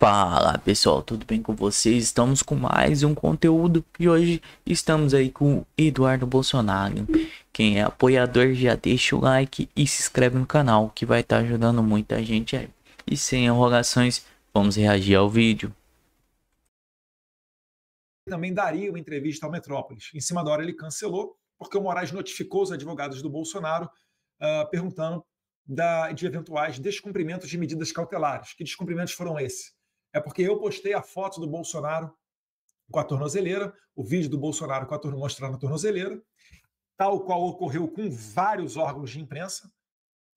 Fala pessoal, tudo bem com vocês? Estamos com mais um conteúdo e hoje estamos aí com o Eduardo Bolsonaro. Quem é apoiador já deixa o like e se inscreve no canal que vai estar ajudando muita gente aí. E sem enrolações, vamos reagir ao vídeo. Também daria uma entrevista ao Metrópolis. Em cima da hora ele cancelou, porque o Moraes notificou os advogados do Bolsonaro perguntando de eventuais descumprimentos de medidas cautelares. Que descumprimentos foram esses? É porque eu postei a foto do Bolsonaro com a tornozeleira, o vídeo do Bolsonaro mostrando a tornozeleira, tal qual ocorreu com vários órgãos de imprensa,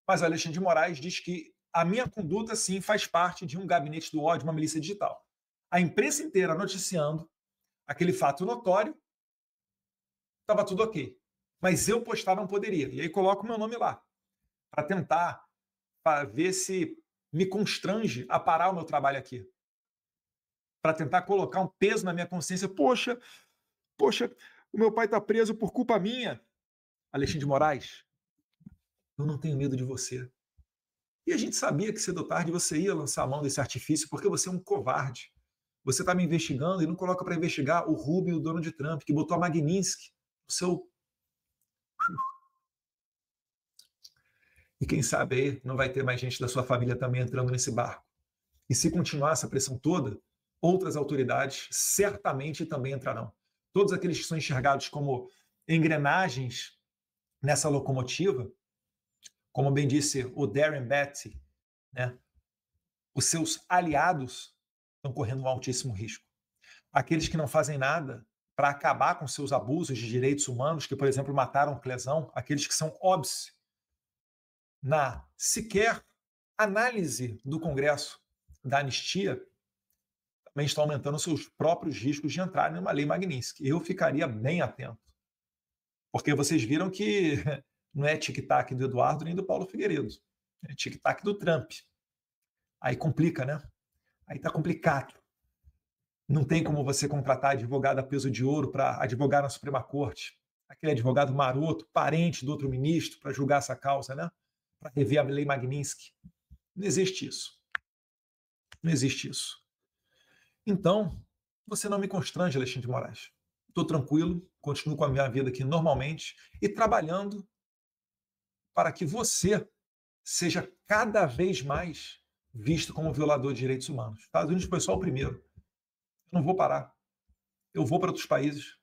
mas o Alexandre de Moraes diz que a minha conduta, sim, faz parte de um gabinete do ódio, uma milícia digital. A imprensa inteira noticiando aquele fato notório, estava tudo ok. Mas eu postar não poderia. E aí coloco o meu nome lá, para tentar ver se me constrange a parar o meu trabalho aqui. Para tentar colocar um peso na minha consciência. Poxa, o meu pai está preso por culpa minha. Alexandre de Moraes, eu não tenho medo de você. E a gente sabia que cedo ou tarde você ia lançar a mão desse artifício, porque você é um covarde. Você está me investigando e não coloca para investigar o Rubio, o dono de Trump, que botou a Magnitsky no seu... E quem sabe aí não vai ter mais gente da sua família também entrando nesse barco. E se continuar essa pressão toda, outras autoridades certamente também entrarão. Todos aqueles que são enxergados como engrenagens nessa locomotiva, como bem disse o Darren Betty, né? Os seus aliados estão correndo um altíssimo risco. Aqueles que não fazem nada para acabar com seus abusos de direitos humanos, que, por exemplo, mataram Clesão, aqueles que são óbice na sequer análise do Congresso da anistia, também estão aumentando seus próprios riscos de entrar numa lei Magnitsky. Eu ficaria bem atento, porque vocês viram que não é tic-tac do Eduardo nem do Paulo Figueiredo, é tic-tac do Trump. Aí complica, né? Aí tá complicado. Não tem como você contratar advogado a peso de ouro para advogar na Suprema Corte. Aquele advogado maroto, parente do outro ministro, para julgar essa causa, né? Para rever a lei Magnitsky. Não existe isso. Não existe isso. Então, você não me constrange, Alexandre de Moraes. Estou tranquilo, continuo com a minha vida aqui normalmente e trabalhando para que você seja cada vez mais visto como violador de direitos humanos. Os Estados Unidos foi só o primeiro. Eu não vou parar. Eu vou para outros países.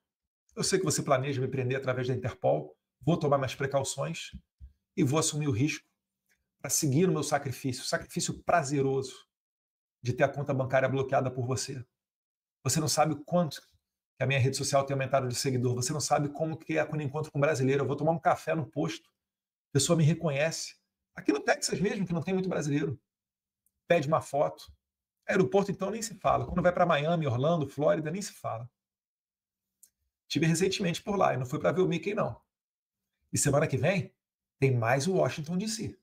Eu sei que você planeja me prender através da Interpol. Vou tomar minhas precauções e vou assumir o risco para seguir o meu sacrifício prazeroso de ter a conta bancária bloqueada por você. Você não sabe o quanto que a minha rede social tem aumentado de seguidor. Você não sabe como que é quando encontro com um brasileiro. Eu vou tomar um café no posto, a pessoa me reconhece. Aqui no Texas mesmo, que não tem muito brasileiro. Pede uma foto. Aeroporto, então, nem se fala. Quando vai para Miami, Orlando, Flórida, nem se fala. Tive recentemente por lá e não fui para ver o Mickey, não. E semana que vem tem mais o Washington DC.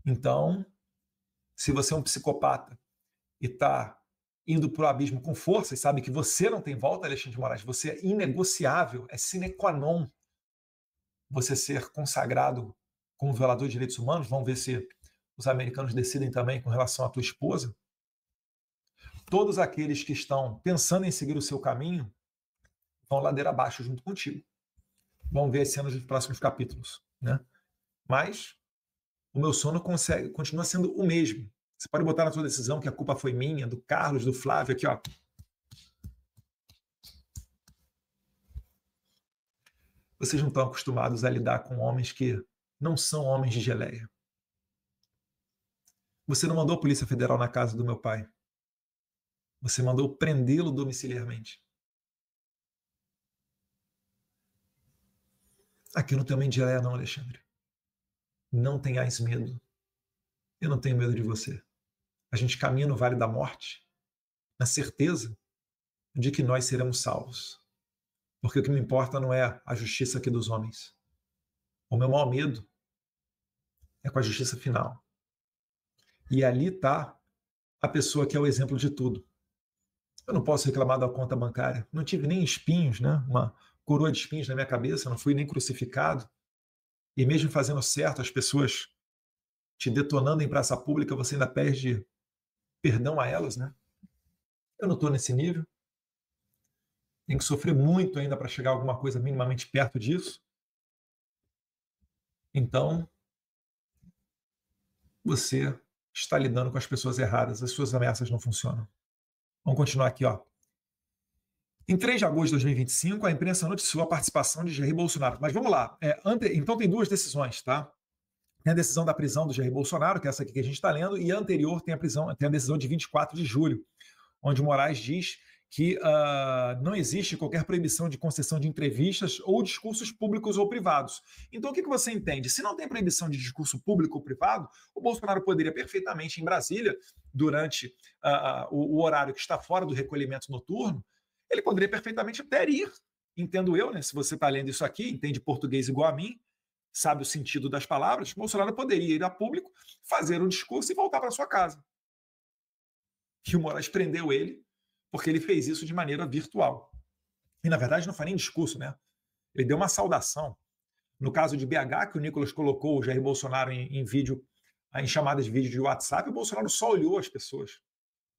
Então, se você é um psicopata e está indo para o abismo com força e sabe que você não tem volta, Alexandre de Moraes, você é inegociável, é sine qua non você ser consagrado como violador de direitos humanos. Vamos ver se os americanos decidem também com relação à tua esposa. Todos aqueles que estão pensando em seguir o seu caminho vão ladeira abaixo junto contigo. Vamos ver as cenas dos próximos capítulos, né? Mas o meu sono continua sendo o mesmo. Você pode botar na sua decisão que a culpa foi minha, do Carlos, do Flávio, aqui, ó. Vocês não estão acostumados a lidar com homens que não são homens de geleia. Você não mandou a Polícia Federal na casa do meu pai. Você mandou prendê-lo domiciliarmente. Aqui não tem homem de geleia não, Alexandre. Não tenhais medo. Eu não tenho medo de você. A gente caminha no Vale da Morte na certeza de que nós seremos salvos. Porque o que me importa não é a justiça aqui dos homens. O meu maior medo é com a justiça final. E ali está a pessoa que é o exemplo de tudo. Eu não posso reclamar da conta bancária. Não tive nem espinhos, né? Uma coroa de espinhos na minha cabeça, não fui nem crucificado. E mesmo fazendo certo, as pessoas te detonando em praça pública, você ainda pede perdão a elas, né? Eu não estou nesse nível. Tem que sofrer muito ainda para chegar a alguma coisa minimamente perto disso. Então, você está lidando com as pessoas erradas. As suas ameaças não funcionam. Vamos continuar aqui, ó. Em 3 de agosto de 2025, a imprensa noticiou a participação de Jair Bolsonaro. Mas vamos lá. Então tem 2 decisões, tá? Tem a decisão da prisão do Jair Bolsonaro, que é essa aqui que a gente está lendo, e a anterior tem a decisão de 24 de julho, onde Moraes diz que não existe qualquer proibição de concessão de entrevistas ou discursos públicos ou privados. Então, o que você entende? Se não tem proibição de discurso público ou privado, o Bolsonaro poderia perfeitamente, em Brasília, durante o horário que está fora do recolhimento noturno, ele poderia perfeitamente até ir, entendo eu, né? Se você está lendo isso aqui, entende português igual a mim, sabe o sentido das palavras, Bolsonaro poderia ir a público, fazer um discurso e voltar para sua casa. E o Moraes prendeu ele, porque ele fez isso de maneira virtual. E, na verdade, não foi nem discurso, né? Ele deu uma saudação. No caso de BH, que o Nicolas colocou o Jair Bolsonaro em vídeo, em chamadas de vídeo de WhatsApp, o Bolsonaro só olhou as pessoas.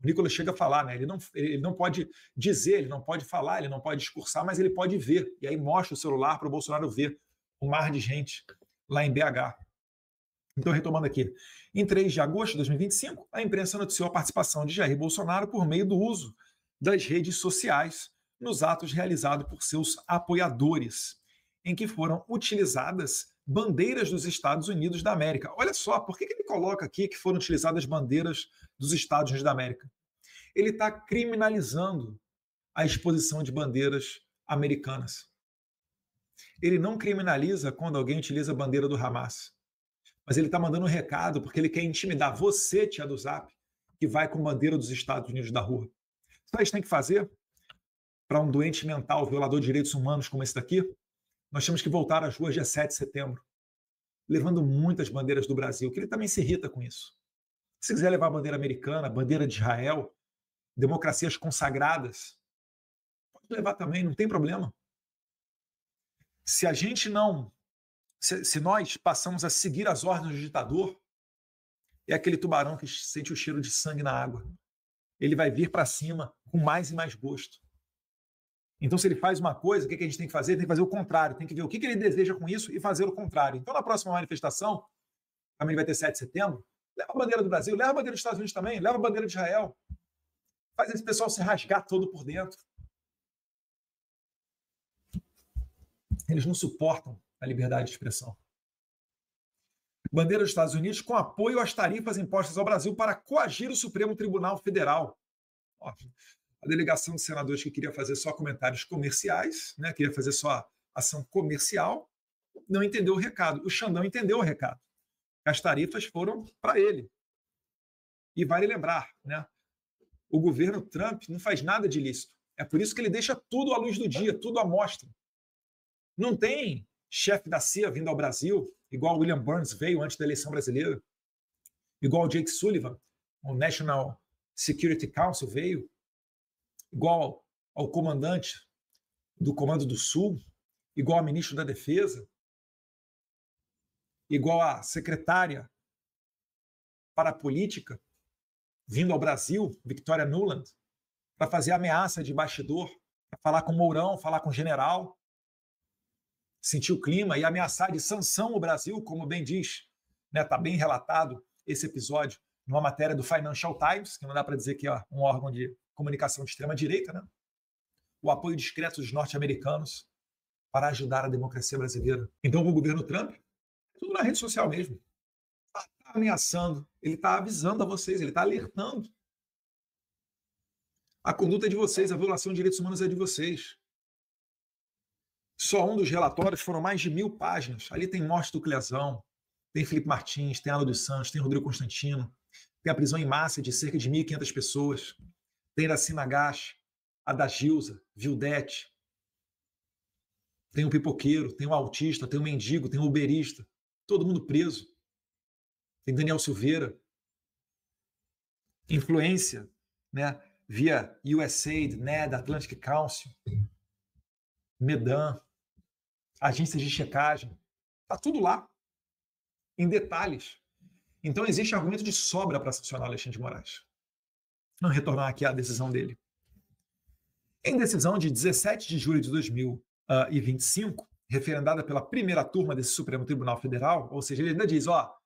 O Nicolas chega a falar, né? Ele não pode dizer, ele não pode falar, ele não pode discursar, mas ele pode ver. E aí mostra o celular para o Bolsonaro ver um mar de gente lá em BH. Então, retomando aqui, em 3 de agosto de 2025, a imprensa noticiou a participação de Jair Bolsonaro por meio do uso das redes sociais nos atos realizados por seus apoiadores, em que foram utilizadas bandeiras dos Estados Unidos da América. Olha só, por que ele coloca aqui que foram utilizadas bandeiras dos Estados Unidos da América? Ele está criminalizando a exposição de bandeiras americanas. Ele não criminaliza quando alguém utiliza a bandeira do Hamas. Mas ele está mandando um recado porque ele quer intimidar você, tia do Zap, que vai com bandeira dos Estados Unidos da rua. Sabe o que a gente tem que fazer para um doente mental, violador de direitos humanos como esse daqui? Nós temos que voltar às ruas dia 7 de setembro, levando muitas bandeiras do Brasil, que ele também se irrita com isso. Se quiser levar a bandeira americana, a bandeira de Israel, democracias consagradas, pode levar também, não tem problema. Se a gente não... Se nós passamos a seguir as ordens do ditador, é aquele tubarão que sente o cheiro de sangue na água. Ele vai vir para cima com mais e mais gosto. Então, se ele faz uma coisa, o que a gente tem que fazer? Tem que fazer o contrário, tem que ver o que ele deseja com isso e fazer o contrário. Então, na próxima manifestação, também vai ter 7 de setembro, leva a bandeira do Brasil, leva a bandeira dos Estados Unidos também, leva a bandeira de Israel. Faz esse pessoal se rasgar todo por dentro. Eles não suportam a liberdade de expressão. Bandeira dos Estados Unidos com apoio às tarifas impostas ao Brasil para coagir o Supremo Tribunal Federal. Ó, a delegação de senadores que queria fazer só comentários comerciais, né, queria fazer só ação comercial, não entendeu o recado. O Xandão entendeu o recado. As tarifas foram para ele. E vale lembrar, né, o governo Trump não faz nada de ilícito. É por isso que ele deixa tudo à luz do dia, tudo à mostra. Não tem chefe da CIA vindo ao Brasil, igual William Burns veio antes da eleição brasileira, igual Jake Sullivan, o National Security Council veio, igual ao comandante do Comando do Sul, igual ao ministro da Defesa, igual à secretária para a política, vindo ao Brasil, Victoria Nuland, para fazer ameaça de bastidor, para falar com o Mourão, falar com o general, sentir o clima e ameaçar de sanção o Brasil, como bem diz, né, tá bem relatado esse episódio numa matéria do Financial Times, que não dá para dizer que é um órgão de comunicação de extrema-direita, né? O apoio discreto dos norte-americanos para ajudar a democracia brasileira. Então, o governo Trump, tudo na rede social mesmo, está ameaçando, ele está avisando a vocês, ele está alertando. A conduta é de vocês, a violação de direitos humanos é de vocês. Só um dos relatórios foram mais de 1000 páginas. Ali tem morte do Clezão, tem Felipe Martins, tem Ala dos Santos, tem Rodrigo Constantino, tem a prisão em massa de cerca de 1.500 pessoas, tem Iraci Nagashi, a da Gilza, Vildete, tem o pipoqueiro, tem o autista, tem o mendigo, tem o uberista, todo mundo preso. Tem Daniel Silveira, influência, né, via USAID, NED, Atlantic Council, Medan, agências de checagem, está tudo lá, em detalhes. Então existe argumento de sobra para sancionar Alexandre de Moraes. Vamos retornar aqui à decisão dele. Em decisão de 17 de julho de 2025, referendada pela primeira turma desse Supremo Tribunal Federal, ou seja, ele ainda diz,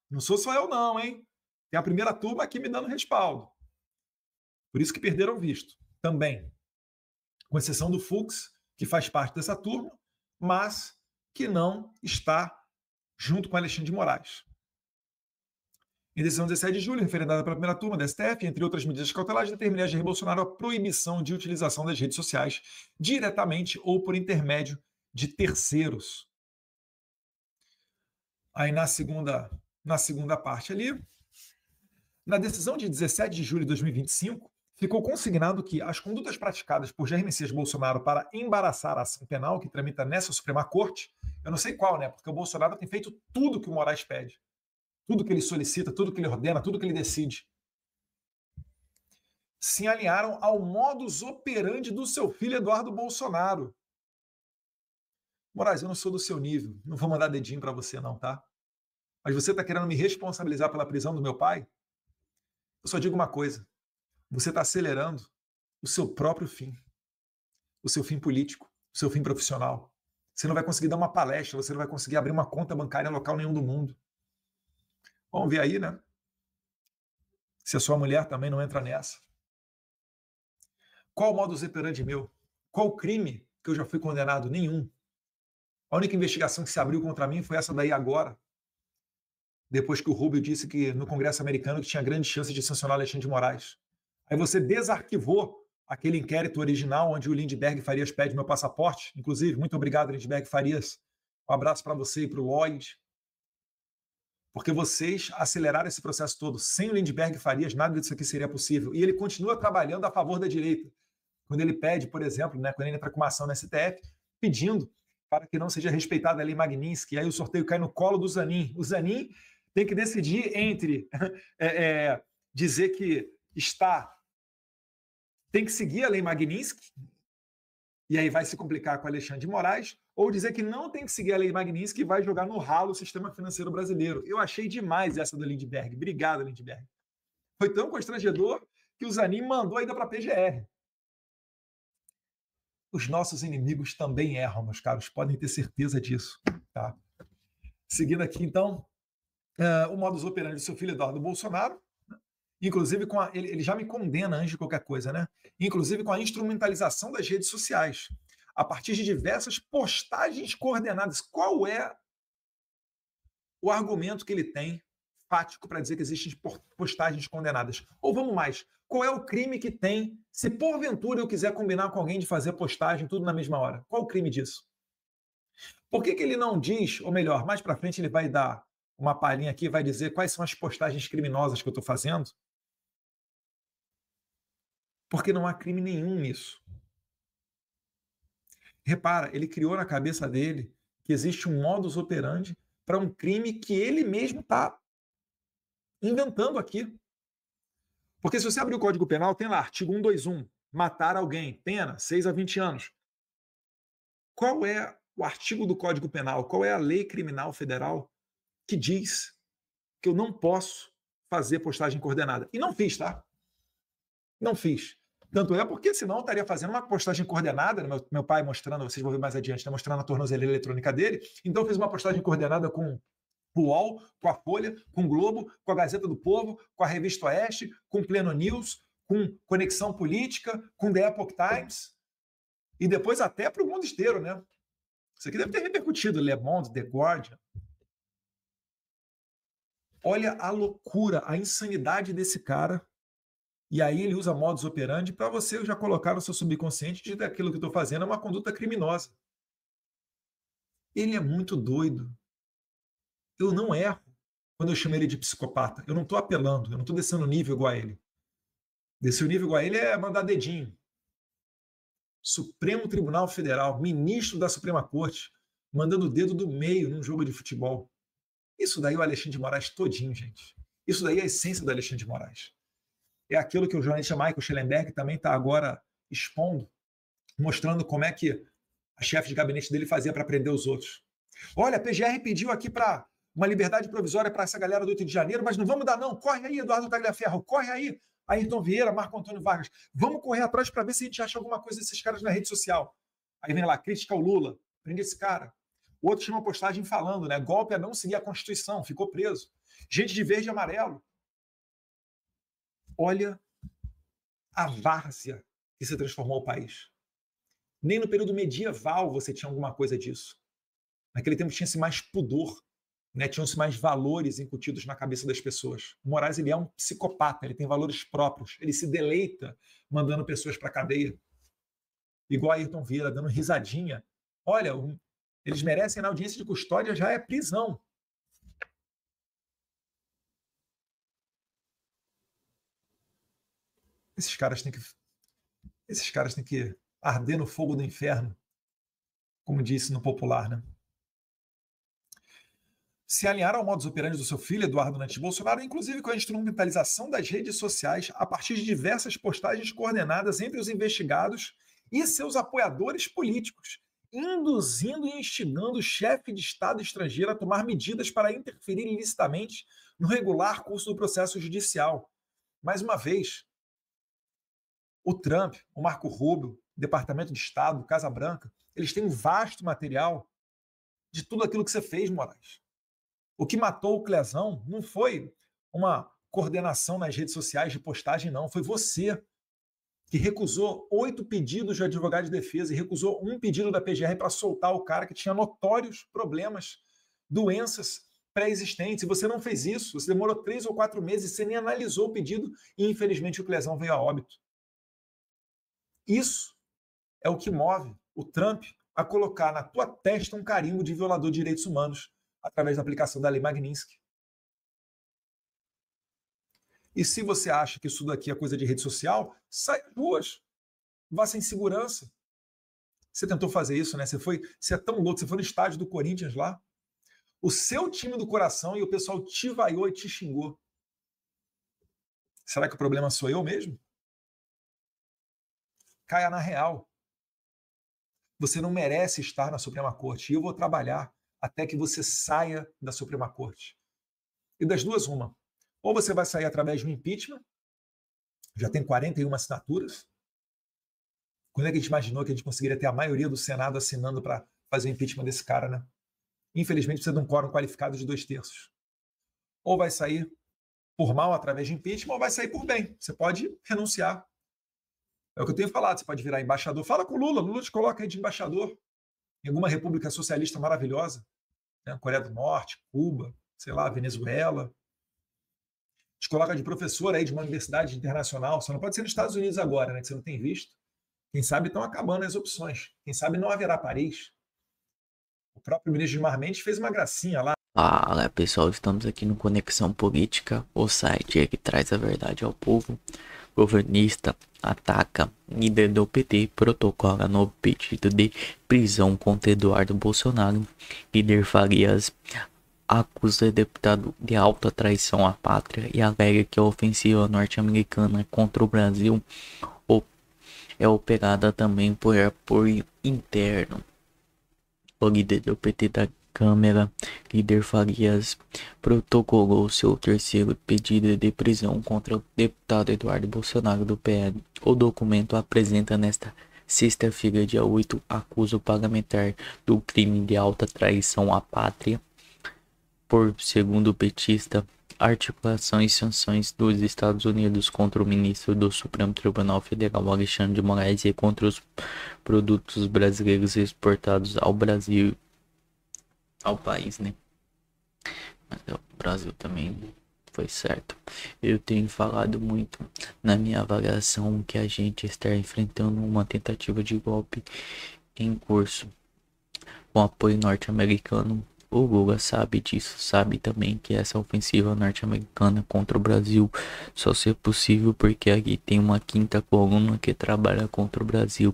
não sou só eu não, hein? Tem a primeira turma aqui me dando respaldo. Por isso que perderam visto. Também, com exceção do Fux, que faz parte dessa turma, mas que não está junto com Alexandre de Moraes. Em decisão de 17 de julho, referendada pela primeira turma da STF, entre outras medidas cautelares, determinou a Jair Bolsonaro a proibição de utilização das redes sociais diretamente ou por intermédio de terceiros. Aí na segunda parte ali, na decisão de 17 de julho de 2025, ficou consignado que as condutas praticadas por Jair Messias Bolsonaro para embaraçar a ação penal que tramita nessa Suprema Corte, eu não sei qual, né? Porque o Bolsonaro tem feito tudo que o Moraes pede. Tudo que ele solicita, tudo que ele ordena, tudo que ele decide. Se alinharam ao modus operandi do seu filho Eduardo Bolsonaro. Moraes, eu não sou do seu nível, não vou mandar dedinho para você não, tá? Mas você está querendo me responsabilizar pela prisão do meu pai? Eu só digo uma coisa, você está acelerando o seu próprio fim, o seu fim político, o seu fim profissional. Você não vai conseguir dar uma palestra, você não vai conseguir abrir uma conta bancária em local nenhum do mundo. Vamos ver aí, né? Se a sua mulher também não entra nessa. Qual o modus operandi meu? Qual o crime que eu já fui condenado? Nenhum. A única investigação que se abriu contra mim foi essa daí agora. Depois que o Rubio disse que no Congresso americano que tinha grande chance de sancionar Alexandre de Moraes. Aí você desarquivou aquele inquérito original onde o Lindbergh Farias pede meu passaporte. Inclusive, muito obrigado, Lindbergh Farias. Um abraço para você e para o Lloyd. Porque vocês aceleraram esse processo todo. Sem o Lindbergh Farias, nada disso aqui seria possível. E ele continua trabalhando a favor da direita. Quando ele pede, por exemplo, né, quando ele entra com uma ação na STF, pedindo para que não seja respeitada a lei Magnitsky, aí o sorteio cai no colo do Zanin. O Zanin tem que decidir entre dizer que tem que seguir a lei Magnitsky, e aí vai se complicar com Alexandre de Moraes, ou dizer que não tem que seguir a lei Magnitsky e vai jogar no ralo o sistema financeiro brasileiro. Eu achei demais essa do Lindbergh. Obrigado, Lindbergh. Foi tão constrangedor que o Zanin mandou ainda para a PGR. Os nossos inimigos também erram, meus caros, podem ter certeza disso. Tá? Seguindo aqui, então, o modus operandi do seu filho Eduardo Bolsonaro, né? Inclusive, ele já me condena antes de qualquer coisa, né? Inclusive com a instrumentalização das redes sociais, a partir de diversas postagens coordenadas. Qual é o argumento que ele tem fático para dizer que existem postagens condenadas? Ou vamos mais, qual é o crime que tem se porventura eu quiser combinar com alguém de fazer postagem tudo na mesma hora? Qual o crime disso? Por que ele não diz, ou melhor, mais para frente ele vai dar uma palhinha aqui, vai dizer quais são as postagens criminosas que eu estou fazendo? Porque não há crime nenhum nisso. Repara, ele criou na cabeça dele que existe um modus operandi para um crime que ele mesmo está inventando aqui. Porque se você abrir o Código Penal, tem lá, artigo 121, matar alguém, pena, 6 a 20 anos. Qual é o artigo do Código Penal, qual é a lei criminal federal que diz que eu não posso fazer postagem coordenada? E não fiz, tá? Não fiz. Tanto é porque senão eu estaria fazendo uma postagem coordenada, meu pai mostrando, vocês vão ver mais adiante, né, mostrando a tornozeleira eletrônica dele. Então eu fiz uma postagem coordenada com o UOL, com a Folha, com o Globo, com a Gazeta do Povo, com a Revista Oeste, com o Pleno News, com Conexão Política, com The Epoch Times, e depois até para o mundo inteiro, né? Isso aqui deve ter repercutido, Le Monde, The Guardian. Olha a loucura, a insanidade desse cara. E aí ele usa modus operandi para você já colocar no seu subconsciente de que aquilo que eu estou fazendo é uma conduta criminosa. Ele é muito doido. Eu não erro quando eu chamo ele de psicopata. Eu não estou apelando, eu não estou descendo o nível igual a ele. Descer o nível igual a ele é mandar dedinho. Supremo Tribunal Federal, ministro da Suprema Corte, mandando o dedo do meio num jogo de futebol. Isso daí é o Alexandre de Moraes todinho, gente. Isso daí é a essência do Alexandre de Moraes. É aquilo que o jornalista Michael Schellenberg também está agora expondo, mostrando como é que a chefe de gabinete dele fazia para prender os outros. Olha, a PGR pediu aqui para uma liberdade provisória para essa galera do 8 de janeiro, mas não vamos dar não. Corre aí, Eduardo Tagliaferro, corre aí. Ayrton Vieira, Marco Antônio Vargas, vamos correr atrás para ver se a gente acha alguma coisa desses caras na rede social. Aí vem lá, crítica ao Lula, prende esse cara. O outro tinha uma postagem falando, né? Golpe a não seguir a Constituição, ficou preso. Gente de verde e amarelo. Olha a várzea que se transformou o país. Nem no período medieval você tinha alguma coisa disso. Naquele tempo tinha-se mais pudor, né? Tinham-se mais valores incutidos na cabeça das pessoas. O Moraes, ele é um psicopata, ele tem valores próprios, ele se deleita mandando pessoas para a cadeia. Igual a Ayrton Vieira, dando risadinha. Olha, eles merecem na audiência de custódia, já é prisão. Esses caras têm que arder no fogo do inferno, como disse no popular, né? Se alinhar ao modus operandi do seu filho, Eduardo Nantes Bolsonaro, inclusive com a instrumentalização das redes sociais a partir de diversas postagens coordenadas entre os investigados e seus apoiadores políticos, induzindo e instigando o chefe de Estado estrangeiro a tomar medidas para interferir ilicitamente no regular curso do processo judicial. Mais uma vez, o Trump, o Marco Rubio, o Departamento de Estado, Casa Branca, eles têm um vasto material de tudo aquilo que você fez, Moraes. O que matou o Clezão não foi uma coordenação nas redes sociais de postagem, não. Foi você que recusou 8 pedidos de advogado de defesa e recusou um pedido da PGR para soltar o cara que tinha notórios problemas, doenças pré-existentes. E você não fez isso. Você demorou 3 ou 4 meses, você nem analisou o pedido e, infelizmente, o Clezão veio a óbito. Isso é o que move o Trump a colocar na tua testa um carimbo de violador de direitos humanos através da aplicação da Lei Magnitsky. E se você acha que isso daqui é coisa de rede social, sai às ruas, vá sem segurança. Você tentou fazer isso, né? Você é tão louco, você foi no estádio do Corinthians lá, o seu time do coração, e o pessoal te vaiou e te xingou. Será que o problema sou eu mesmo? Caia na real. Você não merece estar na Suprema Corte. E eu vou trabalhar até que você saia da Suprema Corte. E das duas, uma. Ou você vai sair através de um impeachment, já tem 41 assinaturas. Quando é que a gente imaginou que a gente conseguiria ter a maioria do Senado assinando para fazer o impeachment desse cara, né? Infelizmente, precisa de um quórum qualificado de 2/3. Ou vai sair por mal através de impeachment, ou vai sair por bem. Você pode renunciar. É o que eu tenho falado, você pode virar embaixador. Fala com o Lula, Lula te coloca aí de embaixador em alguma república socialista maravilhosa, né? Coreia do Norte, Cuba, sei lá, Venezuela. Te coloca de professor aí de uma universidade internacional. Só não pode ser nos Estados Unidos agora, né? Que você não tem visto. Quem sabe estão acabando as opções. Quem sabe não haverá Paris. O próprio ministro Gilmar Mendes fez uma gracinha lá. Fala pessoal, estamos aqui no Conexão Política, o site que traz a verdade ao povo. Governista ataca líder do PT, protocola novo pedido de prisão contra Eduardo Bolsonaro. Líder Farias acusa deputado de alta traição à pátria e alega que a ofensiva norte-americana contra o Brasil é operada também por apoio interno. O líder do PT da Câmara, líder Farias, protocolou seu terceiro pedido de prisão contra o deputado Eduardo Bolsonaro do PL. O documento apresenta nesta sexta-feira, dia 8, acusa o parlamentar do crime de alta traição à pátria por, segundo o petista, articulação e sanções dos Estados Unidos contra o ministro do Supremo Tribunal Federal, Alexandre de Moraes, e contra os produtos brasileiros exportados ao Brasil, ao país, né? Mas o Brasil também foi certo. Eu tenho falado muito na minha avaliação que a gente está enfrentando uma tentativa de golpe em curso com apoio norte-americano. O Lula sabe disso, sabe também que essa ofensiva norte-americana contra o Brasil só ser possível porque aqui tem uma quinta coluna que trabalha contra o Brasil,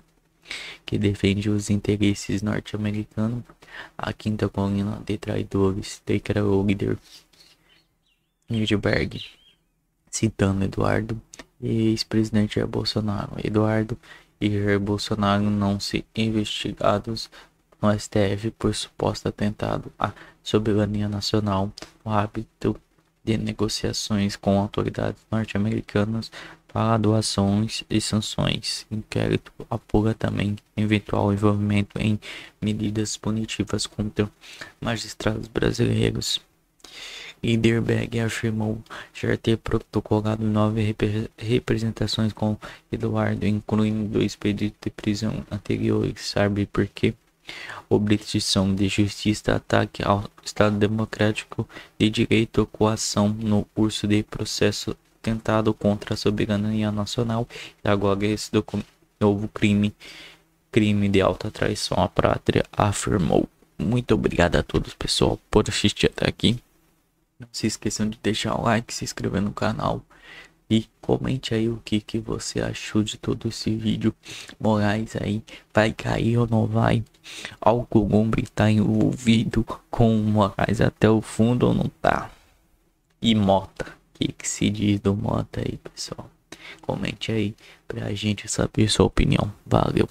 que defende os interesses norte-americanos. A quinta coluna de traidores declarou o líder Lindbergh, citando Eduardo e ex-presidente Jair Bolsonaro. Eduardo e Jair Bolsonaro não se investigados no STF por suposto atentado à soberania nacional. O hábito de negociações com autoridades norte-americanas para doações e sanções. Inquérito apura também eventual envolvimento em medidas punitivas contra magistrados brasileiros. Iderberg afirmou já ter protocolado 9 representações com Eduardo, incluindo 2 pedidos de prisão anteriores. Sabe por quê? Obstrução de justiça, ataque ao Estado Democrático de Direito, coação no curso de processo, tentado contra a soberania nacional e agora esse novo crime de alta traição à pátria, afirmou. Muito obrigado a todos, pessoal, por assistir até aqui. Não se esqueçam de deixar o like, se inscrever no canal e comente aí o que você achou de todo esse vídeo. Moraes aí, vai cair ou não vai? Alcolumbre tá envolvido com o Moraes até o fundo ou não tá? E Mota, o que se diz do Mota aí, pessoal? Comente aí pra gente saber sua opinião. Valeu!